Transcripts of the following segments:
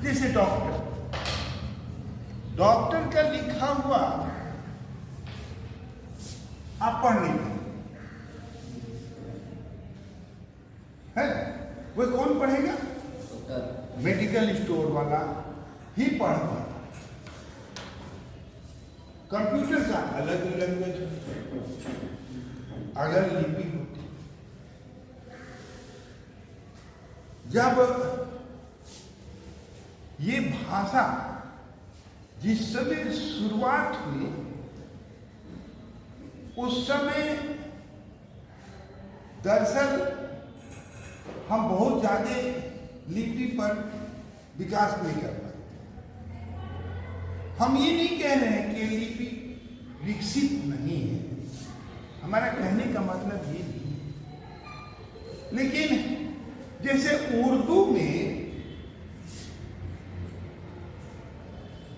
जैसे डॉक्टर का लिखा हुआ आप पढ़ नहीं पाए है, वो कौन पढ़ेगा? मेडिकल स्टोर वाला ही पढ़ पाएगा। कंप्यूटर का अलग लैंग्वेज, अलग लिपि होती। जब ये भाषा जिस समय शुरुआत हुई उस समय दरअसल हम बहुत ज्यादा लिपि पर विकास नहीं कर पाए। हम ये नहीं कह रहे हैं कि लिपि विकसित नहीं है, हमारा कहने का मतलब ये नहीं है। लेकिन जैसे उर्दू में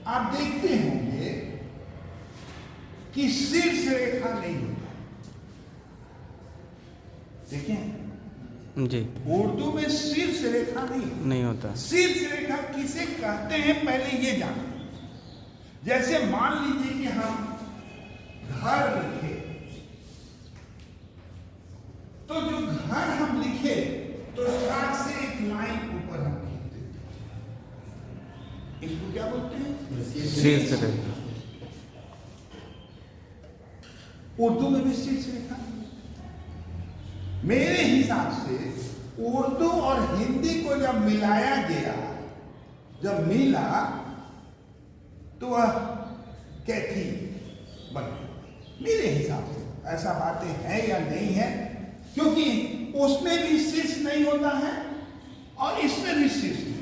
आप देखते होंगे कि शीर्ष रेखा नहीं होता। देखें जी, उर्दू में शीर्ष रेखा नहीं होता। शीर्ष रेखा किसे कहते हैं पहले ये जानो। जैसे मान लीजिए कि हम घर लिखे, तो जो घर हम लिखे तो स्टार्ट से एक लाइन ऊपर हम खींच देते हैं, इसको क्या बोलते हैं? शीर्ष रेखा। उर्दू में भी शीर्ष रेखा। मेरे हिसाब से उर्दू और हिंदी को जब मिलाया गया, जब मिला तो वह कैथी बन गई। मेरे हिसाब से ऐसा बातें हैं या नहीं है, क्योंकि उसमें भी शीर्ष नहीं होता है और इसमें भी शीर्ष नहीं।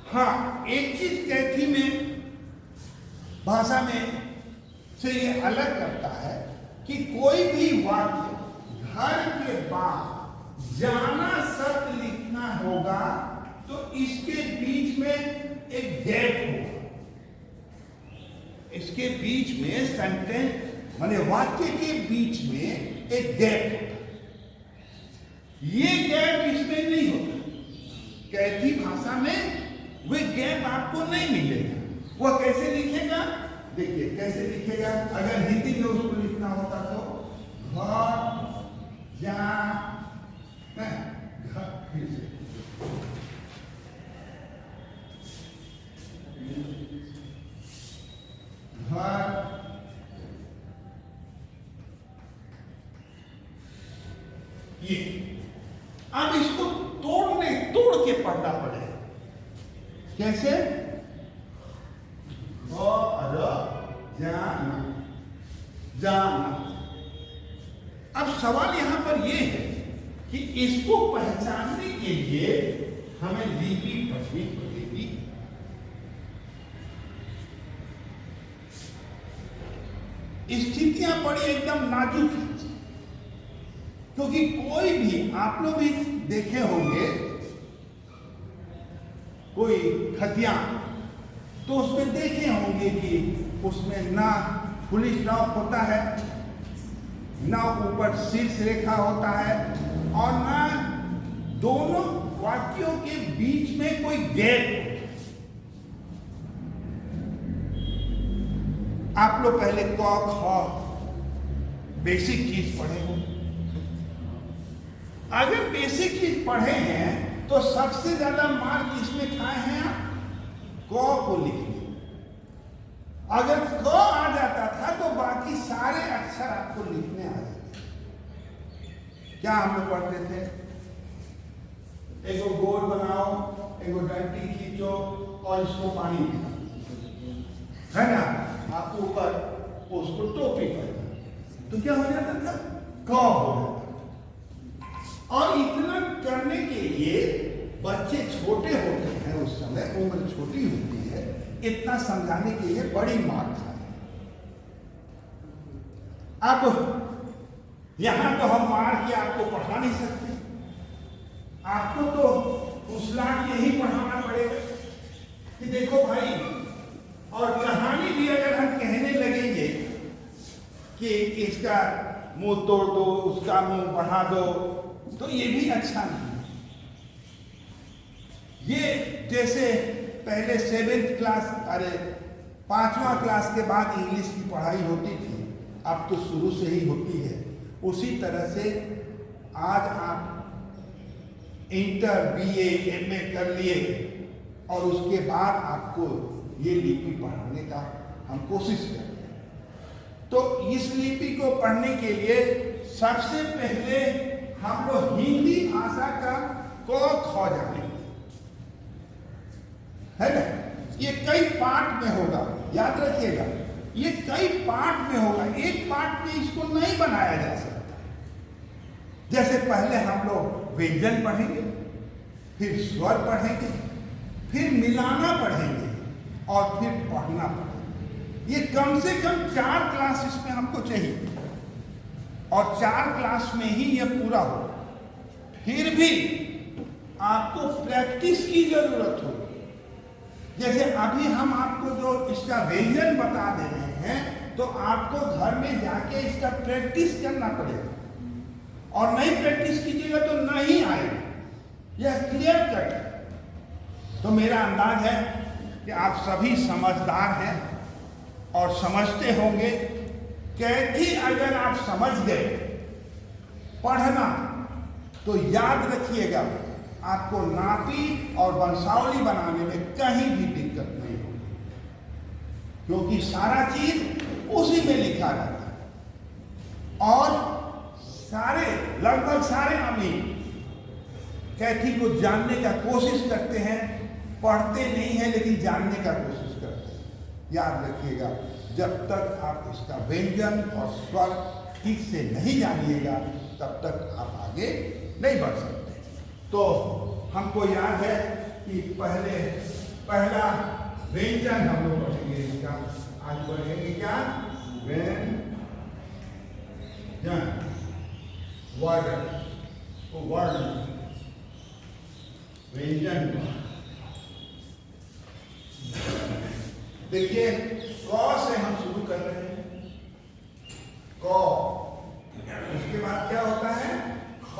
हाँ, एक चीज कैथी में भाषा में से ये अलग करता है कि कोई भी वाक्य घर के बाद जाना शब्द लिखना होगा तो इसके बीच में एक गैप होगा। इसके बीच में सेंटेंस माने वाक्य के बीच में एक गैप होगा। ये गैप इसमें नहीं होता। कैथी भाषा में वह गैप आपको नहीं मिलेगा। वह कैसे लिखेगा? देखिए कैसे लिखेगा। अगर हिंदी में उसको लिखना होता तो घर या घर, फिर से घर, ये अब इसको तोड़ के पढ़ना पड़ेगा। कैसे? जाना। अब सवाल यहां पर यह है कि इसको पहचानने के लिए हमें लिपि पढ़नी पड़ेगी। स्थितियां बड़ी एकदम नाजुक हैं, क्योंकि कोई भी, आप लोग भी देखे होंगे कोई खतियां, तो उसमें देखे होंगे कि उसमें ना पुलिस स्टॉप होता है, ना ऊपर शीर्ष रेखा होता है, और ना दोनों वाक्यों के बीच में कोई गैप। आप लोग पहले क ख बेसिक चीज पढ़े हो। अगर बेसिक चीज पढ़े हैं तो सबसे ज्यादा मार्क किसमें खाए हैं आप? क को लिखने। अगर क आ जाता था तो बाकी सारे अक्षर आपको लिखने आ जाते। क्या हम लोग पढ़ते थे? एगो गोल बनाओ, एगो डंडी खींचो और इसको पानी पिलाओ, है ना? आपको ऊपर उसको टोपी पड़ता तो क्या हो जाता था? क हो जाता। और इतना करने के लिए बच्चे छोटे होते हैं, उस समय उम्र छोटी होती है, इतना समझाने के लिए बड़ी मार खाए। अब यहां तो हम मार के आपको पढ़ा नहीं सकते, आपको तो फुसला के ही पढ़ाना पड़ेगा कि देखो भाई। और कहानी भी अगर हम कहने लगेंगे कि इसका मुंह तोड़ दो, उसका मुंह बढ़ा दो, तो ये भी अच्छा नहीं। ये जैसे पहले 7th क्लास, अरे 5वां क्लास के बाद इंग्लिश की पढ़ाई होती थी, अब तो शुरू से ही होती है। उसी तरह से आज आप इंटर, बीए, एमए कर लिए और उसके बाद आपको ये लिपि पढ़ाने का हम कोशिश कर रहे हैं। तो इस लिपि को पढ़ने के लिए सबसे पहले हम लोग हिंदी भाषा का क ख जानेंगे, है ना। ये कई पार्ट में होगा, याद रखिएगा, ये कई पार्ट में होगा, एक पार्ट में इसको नहीं बनाया जा सकता। जैसे पहले हम लोग व्यंजन पढ़ेंगे, फिर स्वर पढ़ेंगे, फिर मिलाना पढ़ेंगे और फिर पढ़ना पढ़ेंगे। ये कम से कम 4 क्लास इसमें हमको चाहिए और 4 क्लास में ही ये पूरा हो। फिर भी आपको प्रैक्टिस की जरूरत होगी। जैसे अभी हम आपको जो इसका व्यंजन बता दे रहे हैं, तो आपको घर में जाके इसका प्रैक्टिस करना पड़ेगा और नहीं प्रैक्टिस कीजिएगा तो नहीं आएगा। यह क्लियर कट है। तो मेरा अंदाज है कि आप सभी समझदार हैं और समझते होंगे। कैथी अगर आप समझ गए पढ़ना, तो याद रखिएगा आपको नापी और वंशावली बनाने में कहीं भी दिक्कत नहीं होगी, क्योंकि सारा चीज उसी में लिखा रहता है। और सारे, लगभग सारे अमीर कैथी को जानने का कोशिश करते हैं, पढ़ते नहीं हैं लेकिन जानने का कोशिश करते हैं। याद रखिएगा, जब तक आप इसका व्यंजन और स्वर ठीक से नहीं जानिएगा तब तक आप आगे नहीं बढ़ सकते। तो हमको याद है कि पहला व्यंजन हम लोग पढ़ेंगे इसका। आज पढ़ेंगे क्या? व्यंजन, वर्ण, वर्ण, व्यंजन। देखिए, क से हम शुरू कर रहे हैं, क। उसके बाद क्या होता है? ख,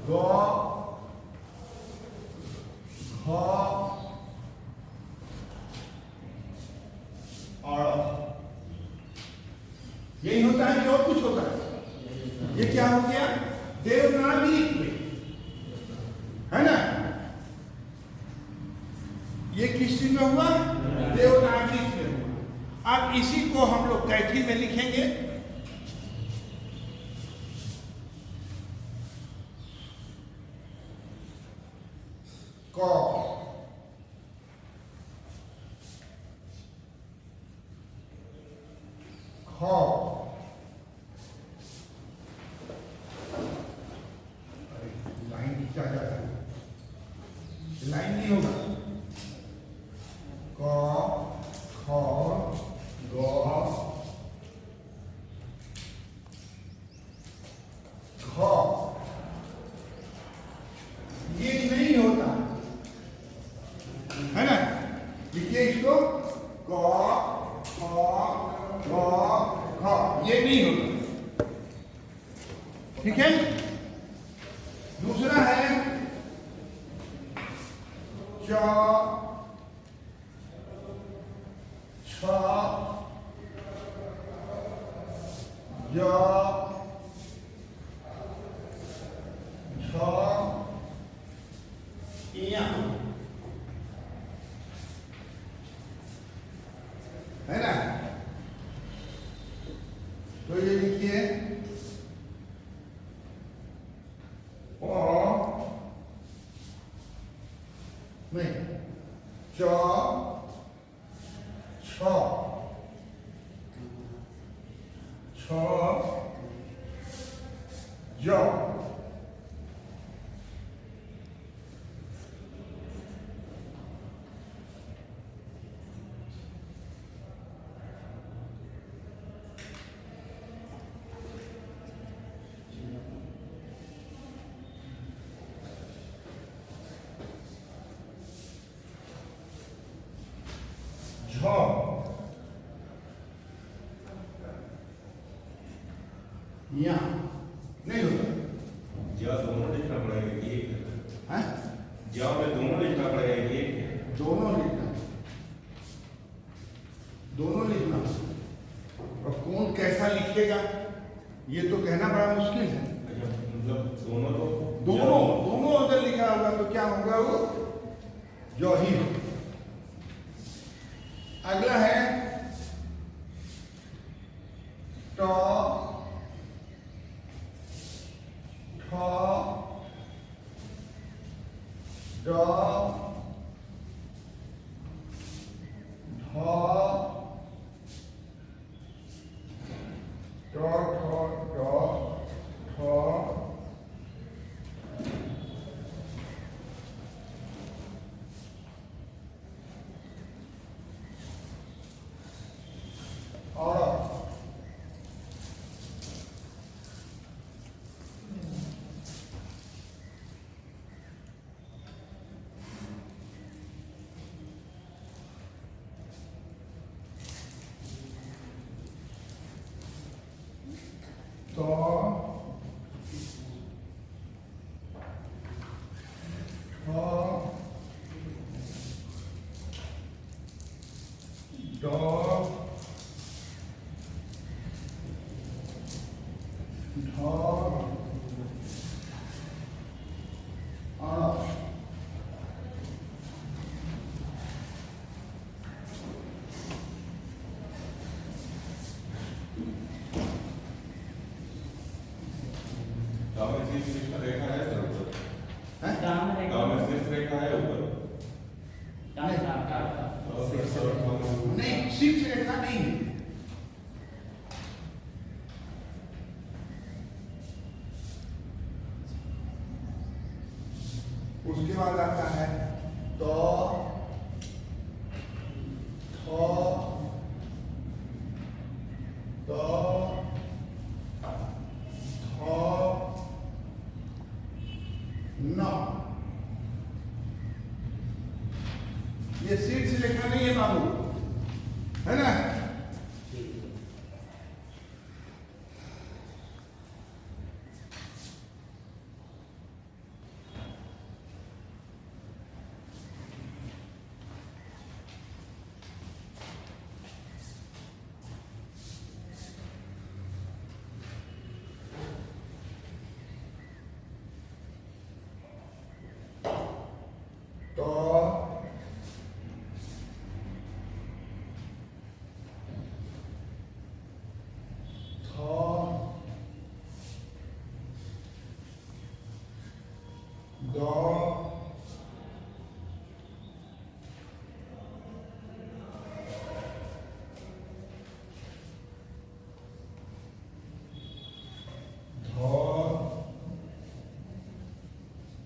ग, घ और यही होता है कि और कुछ होता है? ये क्या हो गया? देवनागरी में, है ना। ये किस चीज में हुआ? देवनागरी में हुआ। अब इसी को हम लोग कैथी में लिखेंगे। क, ख, लाइन खींचा जाता है, लाइन नहीं होगा। क, ख, ग, घ, ये नहीं होता, है ना। लिखिए इसको, क, ख, ग, घ, ये नहीं होता। ठीक है। दूसरा है च, छ, ज, झ, इया, है ना। तो ये लिखिए, नहीं, च, छ, छ, ज, यहाँ नहीं होता। दोनों लिखना पड़ेगा कि एक दोनों लिखना। और कौन कैसा लिखेगा ये तो कहना बड़ा मुश्किल है। मतलब दोनों दोनों अगर लिखा होगा तो क्या होगा वो जो ही हो। अगला है ट ठ ड ढ ट ठ ड ठ और तो रेखा है सर ऊपर। रेखा है ऊपर। नहीं, शीर्ष रेखा नहीं है। उसके बाद आता है तो न। ये शीर्ष रेखा नहीं है बाबू, है ना।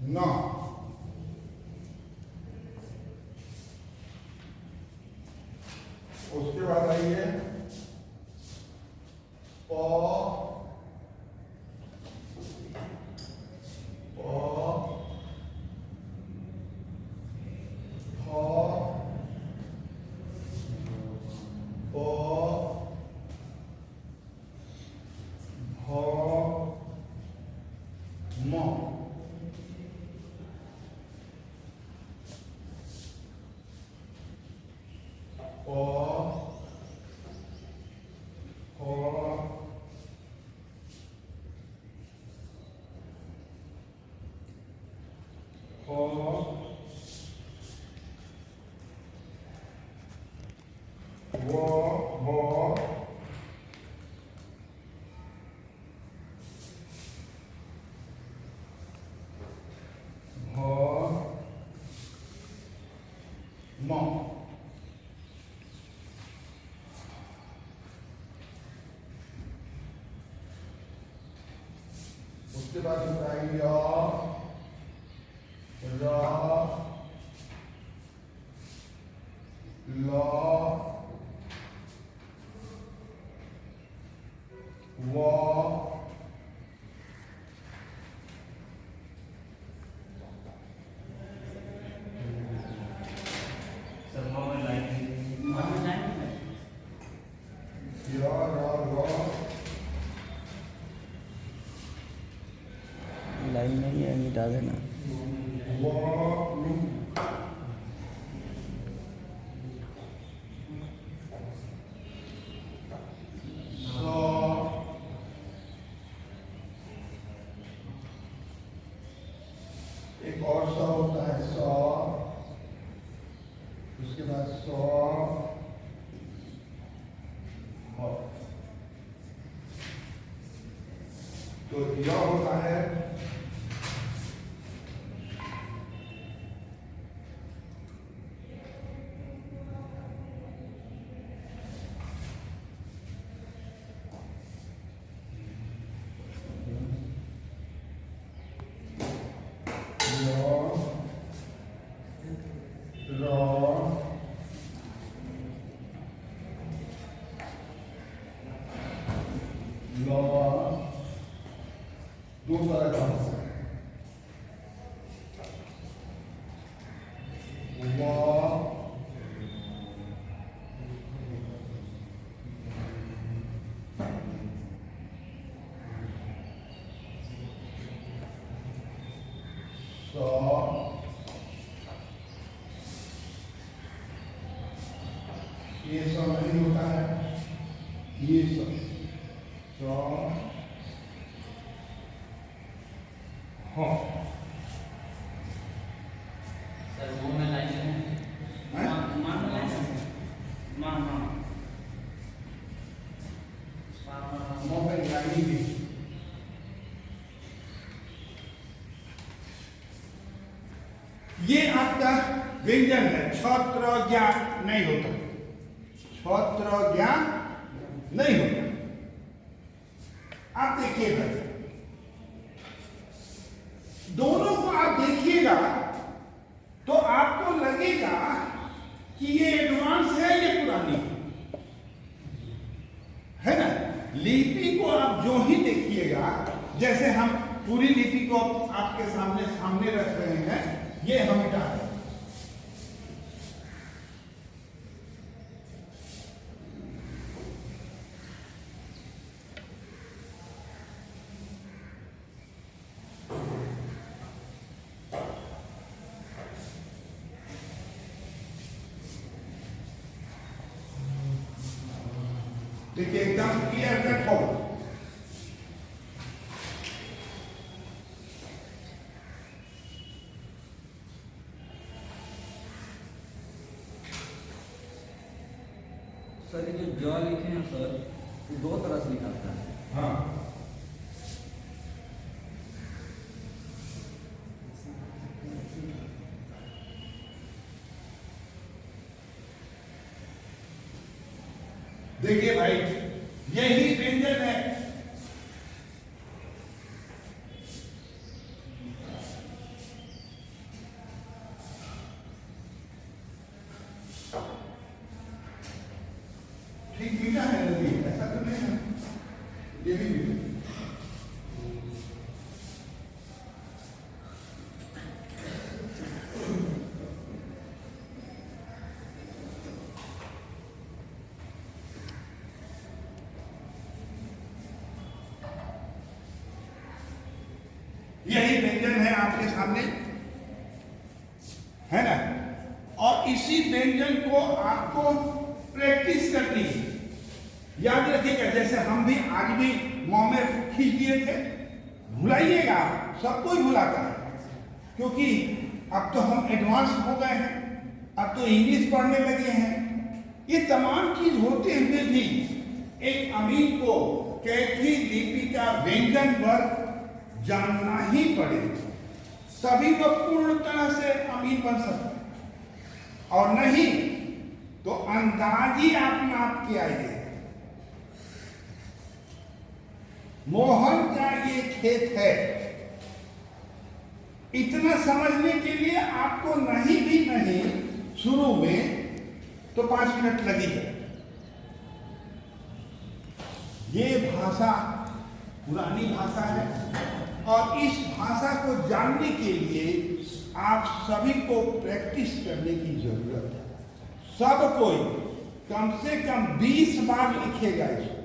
न। उसके बाद आइए प उसके बाद बताएंगे लाइन नहीं है, मिटा देना। सौ हो। तो यह होता है दो तरह का होता है, ये सब नहीं होता है, ये सब हाँ सर वो में लाइन है मान लाइन मान मोबाइल गाड़ी भी ये आपका व्यंजन है। छत्र ज्ञान नहीं होता, छत्र ज्ञान नहीं होता। आप देखिए भाई, दोनों को आप देखिएगा तो आपको लगेगा कि ये एडवांस है, ये पुरानी है ना। लिपि को आप जो ही देखिएगा, जैसे हम पूरी लिपि को आपके सामने रख रहे हैं, ये हमिटा है। देखिए एकदम क्लियर कट हो। सर ये जो ज लिखे हैं सर, वो दो तरह से लिखा था। हाँ देखिए भाई, यही व्यंजन है। ठीक मीठा है नदी, ऐसा तो नहीं है, ये भी मीठा। यही व्यंजन है आपके सामने, है ना। और इसी व्यंजन को आपको प्रैक्टिस करनी है। याद रखिएगा, जैसे हम भी आज भी मुंह में खींच दिए थे, भुलाइएगा। सब कोई भुलाता है, क्योंकि अब तो हम एडवांस हो गए हैं, अब तो इंग्लिश पढ़ने लगे हैं। ये तमाम चीज होते हुए भी एक अमीन को कैथी लिपि का व्यंजन वर्ग जानना ही पड़ेगा, तभी वो पूर्ण तरह से अमीन बन सकता है। और नहीं तो अंदाजी आप नाप के आइए। मोहन का ये खेत है, इतना समझने के लिए आपको नहीं भी नहीं शुरू में तो 5 मिनट लगेगा। ये भाषा पुरानी भाषा है, और इस भाषा को जानने के लिए आप सभी को प्रैक्टिस करने की जरूरत है। सब कोई कम से कम 20 बार लिखेगा इसको,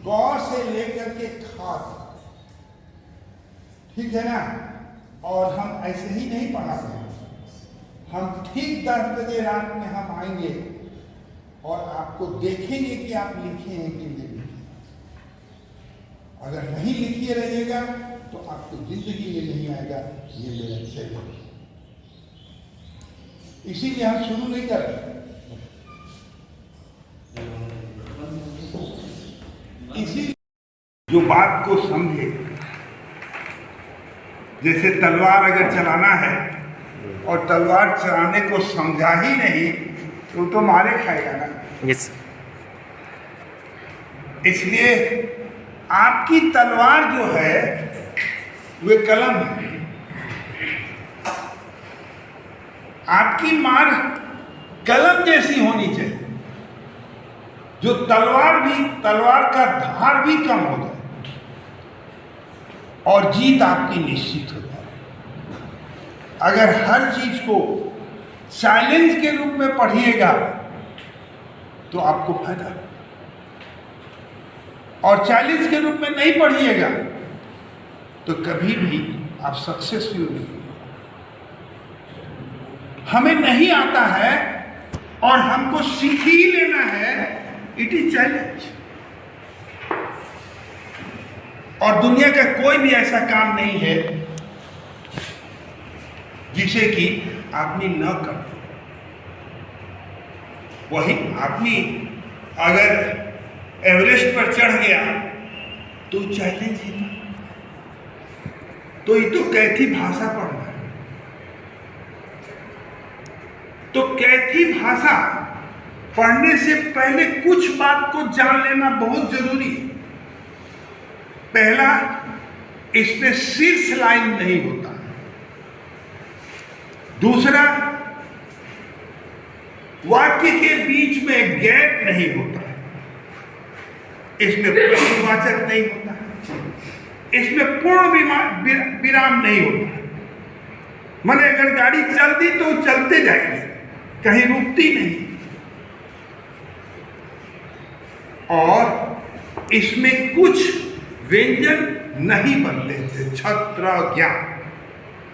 क से लेकर के ख तक, ठीक है ना। और हम ऐसे ही नहीं पढ़ाते हैं, हम ठीक 10 बजे रात में हम आएंगे और आपको देखेंगे कि आप लिखे हैं कि नहीं लिखे। अगर नहीं लिखिए रहिएगा तो आपको जिंदगी में नहीं आएगा ये मेरा चैलेंज। इसीलिए हम शुरू नहीं कर रहे। जो बात को समझे, जैसे तलवार अगर चलाना है और तलवार चलाने को समझा ही नहीं तो मारे खाएगा ना। यस। इसलिए आपकी तलवार जो है वे कलम है। आपकी मार कलम जैसी होनी चाहिए, जो तलवार का धार भी कम हो जाए और जीत आपकी निश्चित हो जाए। अगर हर चीज को चैलेंज के रूप में पढ़िएगा तो आपको फायदा, और चैलेंज के रूप में नहीं पढ़िएगा तो कभी भी आप सक्सेसफुल नहीं होंगे। हमें नहीं आता है और हमको सीख ही लेना है, इट इज चैलेंज। और दुनिया का कोई भी ऐसा काम नहीं है जिसे कि आदमी न कर। वही आदमी अगर एवरेस्ट पर चढ़ गया तो चैलेंज है, तो ये तो कैथी भाषा पढ़ना है। तो कैथी भाषा पढ़ने से पहले कुछ बात को जान लेना बहुत जरूरी है। पहला, इसमें शीर्ष लाइन नहीं होता। दूसरा, वाक्य के बीच में गैप नहीं होता है। इसमें प्रश्नवाचक नहीं होता है। इसमें पूर्ण विराम नहीं होता है। माने अगर गाड़ी चल दी तो चलते जाएगी, कहीं रुकती नहीं। और इसमें कुछ व्यंजन नहीं बनते थे। छत्र ज्ञान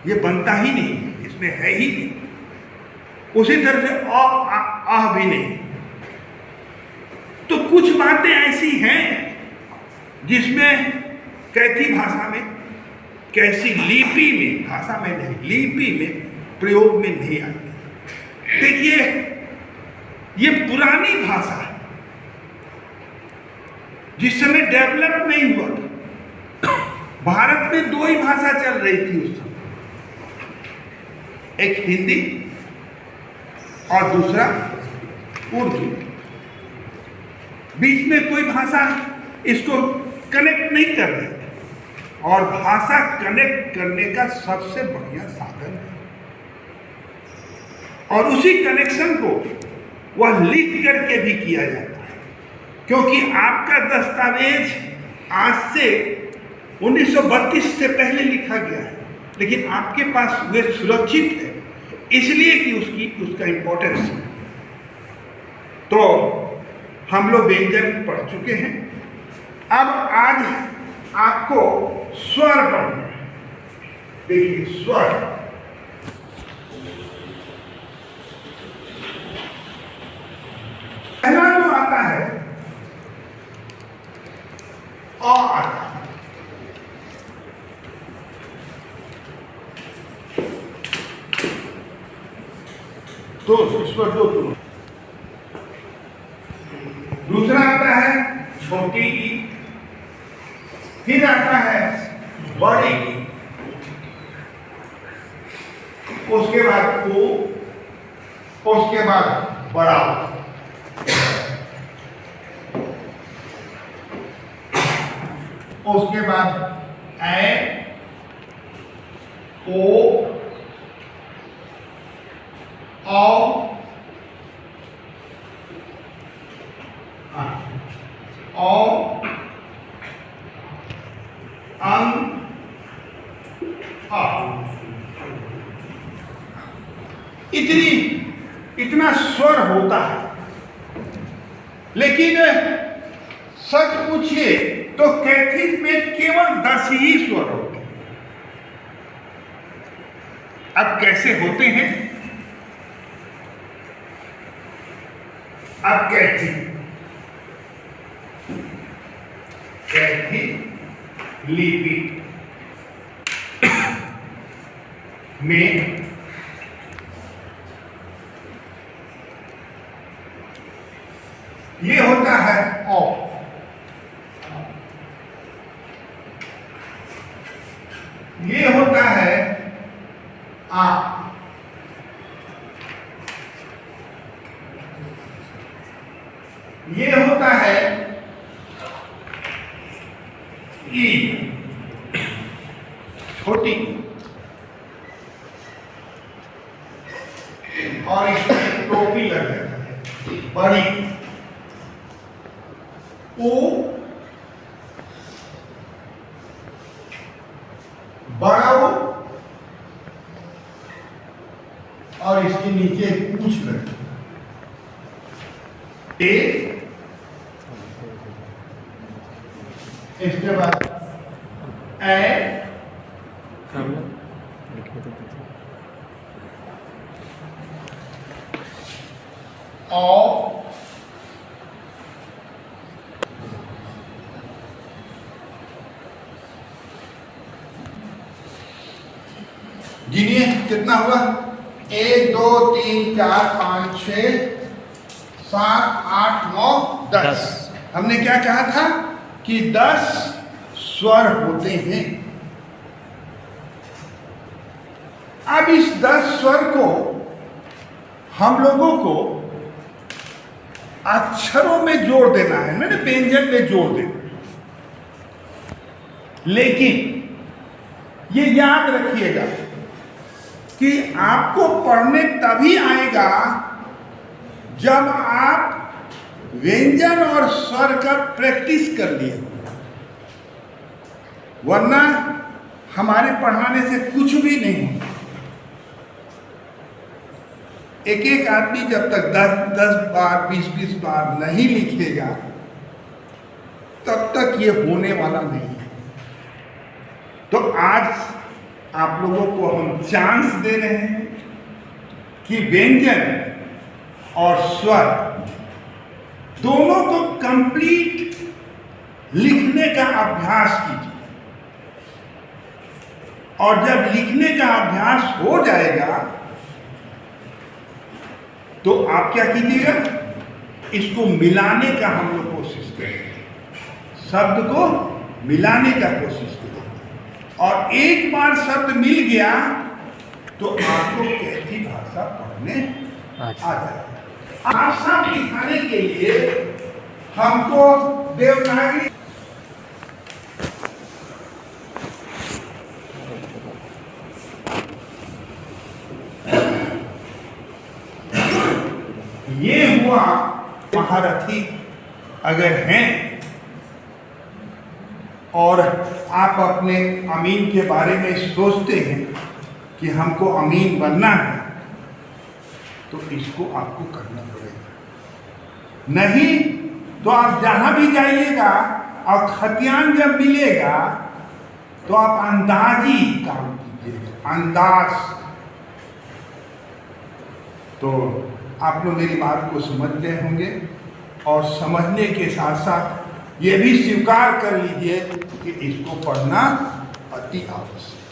ये बनता ही नहीं, इसमें है ही नहीं। उसी तरह से आ भी नहीं। तो कुछ बातें ऐसी हैं जिसमें कैथी भाषा में, कैसी लिपि में, भाषा में नहीं, लिपि में प्रयोग में नहीं आती। देखिए, ये पुरानी भाषा है, जिस समय डेवलप नहीं हुआ था। भारत में दो ही भाषा चल रही थी उस समय, एक हिंदी और दूसरा उर्दू। बीच में कोई भाषा इसको कनेक्ट नहीं कर रही थी। और भाषा कनेक्ट करने का सबसे बढ़िया साधन है, और उसी कनेक्शन को वह लिख करके भी किया जाता है। क्योंकि आपका दस्तावेज आज से 1932 से पहले लिखा गया है, लेकिन आपके पास वे सुरक्षित है, इसलिए कि उसका इंपॉर्टेंस है। तो हम लोग व्यंजन पढ़ चुके हैं। अब आज आपको स्वर पढ़ना है। देखिए, स्वर पहला जो आता है अ आता है। तो स्वर दो तुम। दूसरा आता है छोटी की, फिर आता है बड़ी की, उसके बाद ओ, उसके बाद बड़ा, उसके बाद ए, ओ, औ, इतना स्वर होता है। लेकिन सच पूछिए तो कैथी में केवल 10 ही स्वर होते हैं। अब कैसे होते हैं? अब कैथी लिपि में ये होता है ओ, ये होता है ई, छोटी, और इसमें टोपी लग जाता है बड़ी, ओ बड़ा ओ, और इसके नीचे पूंछ लगे, इसके बाद ए, ओ, गिनिए कितना हुआ? 1 2 3 4 5 6 7 8 9 10। हमने क्या कहा था कि 10 स्वर होते हैं। अब इस 10 स्वर को हम लोगों को अक्षरों में जोड़ देना है, मैंने व्यंजन में जोड़ देना। लेकिन ये याद रखिएगा कि आपको पढ़ने तभी आएगा जब आप व्यंजन और स्वर का प्रैक्टिस कर लिए, वरना हमारे पढ़ाने से कुछ भी नहीं होता। एक एक आदमी जब तक 10 बार 20 बार नहीं लिखेगा तब तक ये होने वाला नहीं है। तो आज आप लोगों को हम चांस दे रहे हैं कि व्यंजन और स्वर दोनों को कंप्लीट लिखने का अभ्यास कीजिए, और जब लिखने का अभ्यास हो जाएगा तो आप क्या कीजिएगा, इसको मिलाने का हम लोग कोशिश करेंगे, शब्द को मिलाने का कोशिश करेंगे, और एक बार शब्द मिल गया तो आपको कैथी भाषा पढ़ने आ जाएगा। भाषा लिखाने के लिए हमको देवनागरी ये हुआ। महारथी अगर हैं और आप अपने अमीन के बारे में सोचते हैं कि हमको अमीन बनना है, तो इसको आपको करना पड़ेगा। नहीं तो आप जहां भी जाइएगा और खतियान जब मिलेगा तो आप अंदाजी काम कीजिएगा, अंदाज। तो आप लोग मेरी बात को समझते होंगे, और समझने के साथ साथ ये भी स्वीकार कर लीजिए कि इसको पढ़ना अति आवश्यक है।